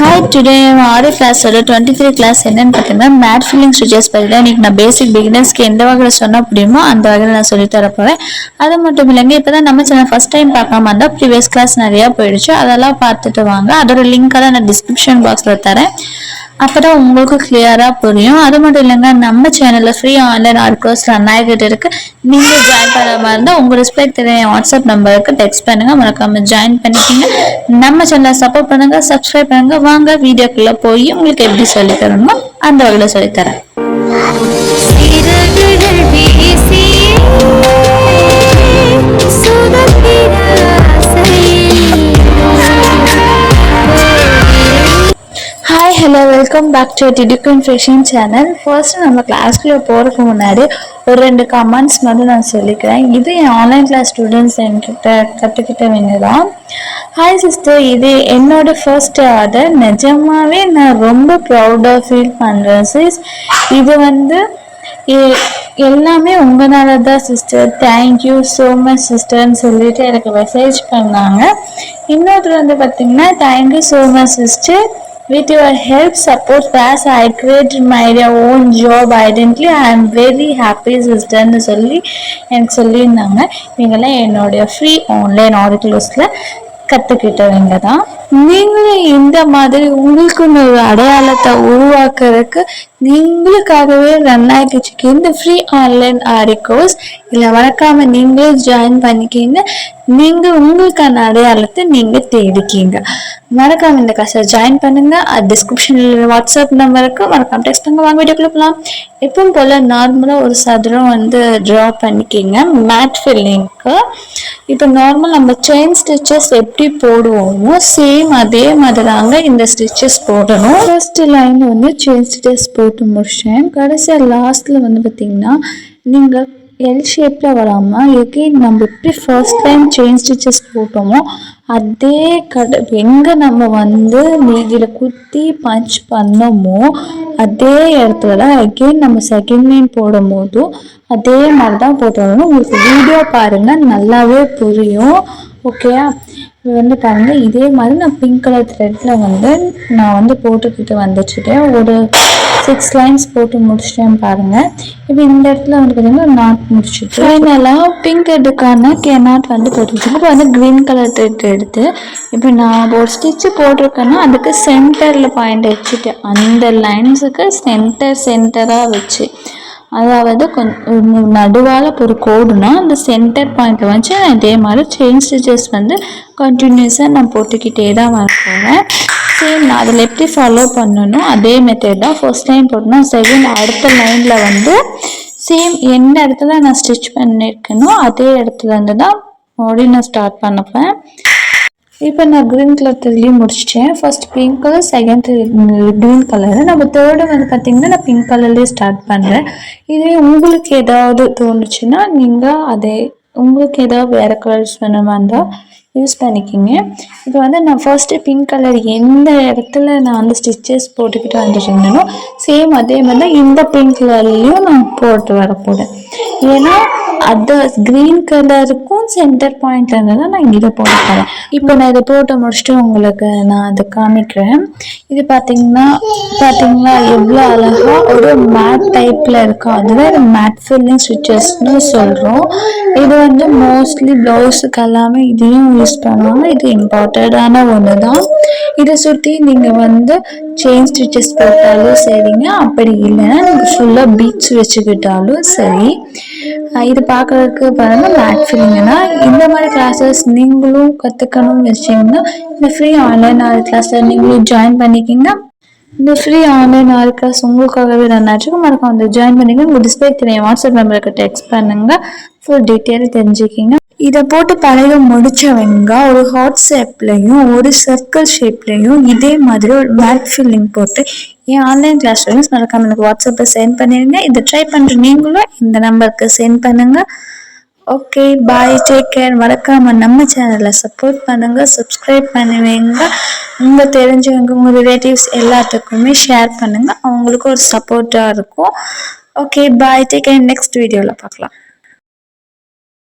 Hi, today I'm RA class 23 class என்னன்னு பார்த்தீங்கன்னா mat filling stitches பற்றி தான் இன்னைக்கு நான் பேசிக் பிகினர்ஸ்க்கு எந்த வகையில் சொன்ன முடியுமோ அந்த வகையில் நான் சொல்லி தர போகிறேன். அது மட்டும் இல்லைங்க, இப்போ தான் நம்ம சேனல் ஃபஸ்ட் டைம் பார்க்காம இருந்தால் ப்ரீவியஸ் கிளாஸ் நிறையா போயிடுச்சு, அதெல்லாம் பார்த்துட்டு வாங்க. அதோட லிங்க்கெல்லாம் நான் டிஸ்கிரிப்ஷன் பாக்ஸில் தரேன், அப்போதான் உங்களுக்கு கிளியராக புரியும். அது மட்டும் இல்லைங்க, நம்ம சேனலில் free online art course run ஆகிட்டு இருக்கு. நீங்கள் ஜாயின் பண்ண மாதிரி இருந்தால் உங்கள் ரெஸ்பெக்ட் தெரிய வாட்ஸ்அப் நம்பருக்கு டெக்ஸ்ட் பண்ணுங்கள், மறக்காம ஜாயின் பண்ணிக்கிங்க. நம்ம சேனலை சப்போர்ட் பண்ணுங்கள், சப்ஸ்கிரைப் பண்ணுங்கள். வாங்க வீடியோக்குள்ளே போய் உங்களுக்கு எப்படி சொல்லித் தரணுமோ அந்த வகையில் சொல்லித்தரேன். Hi, hello, welcome back to டிடிகன் ஃபேஷன் சேனல். ஃபர்ஸ்ட் நம்ம கிளாஸ்க்குள்ளே போகிறதுக்கு முன்னாடி ஒரு 2 கமெண்ட்ஸ் மட்டும் நான் சொல்லிக்கிறேன். இது என் ஆன்லைன் கிளாஸ் ஸ்டூடெண்ட்ஸ் என்கிட்ட கற்றுக்கிட்ட வேண்டியதான். ஹாய் சிஸ்டர், இது என்னோட ஃபர்ஸ்ட் ஆர்டர். நிஜமாவே நான் ரொம்ப ப்ரௌடாக ஃபீல் பண்ணுறேன் சிஸ். இது எல்லாமே உங்களால தான் சிஸ்டர். தேங்க்யூ ஸோ மச் சிஸ்டர்ன்னு சொல்லிட்டு எனக்கு மெசேஜ் பண்ணாங்க. இன்னொருத்தர் பார்த்தீங்கன்னா, thank you so much sister. With your help, support class, I created my own job identity. I am very happy sisterன்னு சொல்லி எனக்கு சொல்லியிருந்தாங்க. இவங்கெல்லாம் என்னுடைய ஃப்ரீ ஆன்லைன் ஆர்டிகிள்ஸில் கற்றுக்கிட்டவங்க தான். நீங்களும் இந்த மாதிரி உங்களுக்குன்னு ஒரு அடையாளத்தை உருவாக்குறதுக்கு நீங்களுக்காகவே ரன் ஆகிடுச்சு இந்த ஃப்ரீ ஆன்லைன் ஆரி கோர்ஸ். இதில் மறக்காம நீங்களே ஜாயின் பண்ணிக்கிங்க. நீங்கள் உங்களுக்கான அடையாளத்தை நீங்கள் தேடிக்கிங்க. மறக்காம இந்த கிளாஸை ஜாயின் பண்ணுங்க. டிஸ்கிரிப்ஷனில் வாட்ஸ்அப் நம்பருக்கு மறக்காம டெக்ஸ்ட் பண்ணுங்க. வாங்க வீடியோக்குள்ள போகலாம். எப்பவும் போல் நார்மலாக ஒரு சதுரம் ட்ரா பண்ணிக்கிங்க மேட் ஃபில்லிங்க்கு. இப்போ நார்மல் நம்ம செயின் ஸ்டிச்சஸ் எப்படி போடுவோமோ சேம் அதே மாதிரி தாங்க இந்த ஸ்டிச்சஸ் போடணும். ஃபர்ஸ்ட் லைன் செயின் ஸ்டிச்சஸ் போட்டு முடிச்சேன். கடைசியாக லாஸ்ட்டில் பார்த்தீங்கன்னா நீங்கள் எல் ஷேப்பில் வராமல் எகெயின் நம்ம எப்படி ஃபர்ஸ்ட் டைம் செயின் ஸ்டிச்சஸ் போட்டோமோ அதே எங்கே நம்ம நீதியில் குத்தி பஞ்ச் பண்ணோமோ அதே இடத்துல தான் எகெயின் நம்ம செகண்ட் லைன் போடும் போதும் அதே மாதிரி தான் போட்டு வரணும். உங்களுக்கு வீடியோ பாருங்கள், நல்லாவே புரியும். ஓகேயா? இது பாருங்கள், இதே மாதிரி நான் பிங்க் கலர் த்ரெட்டில் நான் போட்டுக்கிட்டு வந்துச்சுட்டேன். ஒரு 6 லைன்ஸ் போட்டு முடிச்சிட்டேன் பாருங்கள். இப்போ இந்த இடத்துல பார்த்தீங்கன்னா நாட் முடிச்சுட்டு ஃபைனலாக பிங்க் ஹெட்டுக்கான நாட் போட்டுக்கிட்டு இப்போ க்ரீன் கலர் த்ரெட் எடுத்து இப்போ நான் ஒரு ஸ்டிச்சு போட்டிருக்கேன்னா அதுக்கு சென்டரில் பாயிண்ட் வச்சுட்டு அந்த லைன்ஸுக்கு சென்டராக வச்சு, அதாவது கொஞ்சம் நடுவால் ஒரு கோடுனா அந்த சென்டர் பாயிண்ட்டில் வச்சு நான் இதே மாதிரி செயின் ஸ்டிச்சஸ் கண்டினியூஸாக நான் போட்டுக்கிட்டே தான் வரப்போகிறேன். சேம் நான் அதில் எப்படி ஃபாலோ பண்ணணும் அதே மெத்தட் தான். ஃபர்ஸ்ட் லைன் போட்டோம்னா செகண்ட் அடுத்த லைனில் சேம் எந்த இடத்துல நான் ஸ்டிச் பண்ணியிருக்கேனோ அதே இடத்துல தான் மறுபடியும் நான் ஸ்டார்ட் பண்ணப்பேன். இப்போ நான் க்ரீன் கலர் த்ரெட்லேயும் முடிச்சிட்டேன். First pink colour, second green colour. நம்ம தேர்டு பார்த்தீங்கன்னா நான் பிங்க் கலர்லேயே ஸ்டார்ட் பண்ணுறேன். இதே உங்களுக்கு ஏதாவது தோணுச்சுன்னா நீங்கள் உங்களுக்கு ஏதாவது வேறு கலர்ஸ் வேணுமா இருந்தால் யூஸ் பண்ணிக்கிங்க. இப்போ நான் ஃபர்ஸ்ட்டு பிங்க் கலர் எந்த இடத்துல நான் ஸ்டிச்சஸ் போட்டுக்கிட்டு வந்துருந்தேனோ சேம் அதே மாதிரி தான் இந்த பிங்க் கலர்லேயும் நான் போட்டு வரப்போகிறேன். ஏன்னா அது க்ரீன் கலருக்கும் சென்டர் பாயிண்ட்ல இருந்து தான் நான் இதை போட போகிறேன். இப்போ நான் இதை போட்டு முடிச்சுட்டு உங்களுக்கு நான் அதை காமிக்கிறேன். இது பார்த்தீங்களா எவ்வளோ அழகாக ஒரு மேட் டைப்பில் இருக்கும். அதுதான் இது மேட் ஃபில்லிங் ஸ்டிச்சஸ்ன்னு சொல்கிறோம். இது மோஸ்ட்லி ப்ளவுஸுக்கு எல்லாமே இதையும் யூஸ் பண்ணுவாங்க. இது இம்பார்ட்டண்டான ஒன்று தான். இதை சுற்றி நீங்கள் செயின் ஸ்டிச்சஸ் போட்டாலும் சரிங்க, அப்படி இல்லைன்னா நீங்கள் ஃபுல்லாக பீட்ஸ் வச்சுக்கிட்டாலும் சரி. இது பார்க்குறதுக்கு பாருங்கள் மேட் ஃபில்லிங்னா இந்த மாதிரி கிளாஸஸ் நீங்களும் கற்றுக்கணும்னு வச்சிங்கன்னா இந்த ஃப்ரீ ஆன்லைன் ஆர்ட் கிளாஸில் நீங்களும் ஜாயின் பண்ணிக்கிங்க. இந்த ஃப்ரீ ஆன்லைன் ஆர்ட் கிளாஸ் உங்களுக்காகவே ரன் ஆச்சுக்கும். மறக்காம ஜாயின் பண்ணிங்க. உங்கள் டிஸ்பிளே தெரியும் வாட்ஸ்அப் நம்பருக்கு டெக்ஸ்ட் பண்ணுங்க, ஃபுல் டீட்டெயில் தெரிஞ்சுக்கிங்க. இதை போட்டு பழக முடிச்சவங்க ஒரு ஹார்ட் ஷேப்லையும் ஒரு சர்க்கிள் ஷேப்லையும் இதே மாதிரி ஒரு மேட் ஃபில்லிங் போட்டு என் ஆன்லைன் கிளாஸ் ஸ்டூடெண்ட்ஸ் மறக்காம எனக்கு வாட்ஸ்அப்பில் சென்ட் பண்ணிடுங்க. இதை ட்ரை பண்ணுற நீங்களும் இந்த நம்பருக்கு சென்ட் பண்ணுங்க. ஓகே, பாய், டேக் கேர். மறக்காம நம்ம சேனலை சப்போர்ட் பண்ணுங்க, சப்ஸ்கிரைப் பண்ணுவீங்க. உங்கள் தெரிஞ்சவங்க உங்கள் ரிலேட்டிவ்ஸ் எல்லாத்துக்குமே ஷேர் பண்ணுங்க, அவங்களுக்கு ஒரு சப்போர்ட்டாக இருக்கும். ஓகே, பாய், டேக் கேர். நெக்ஸ்ட் வீடியோவில் பார்க்கலாம்.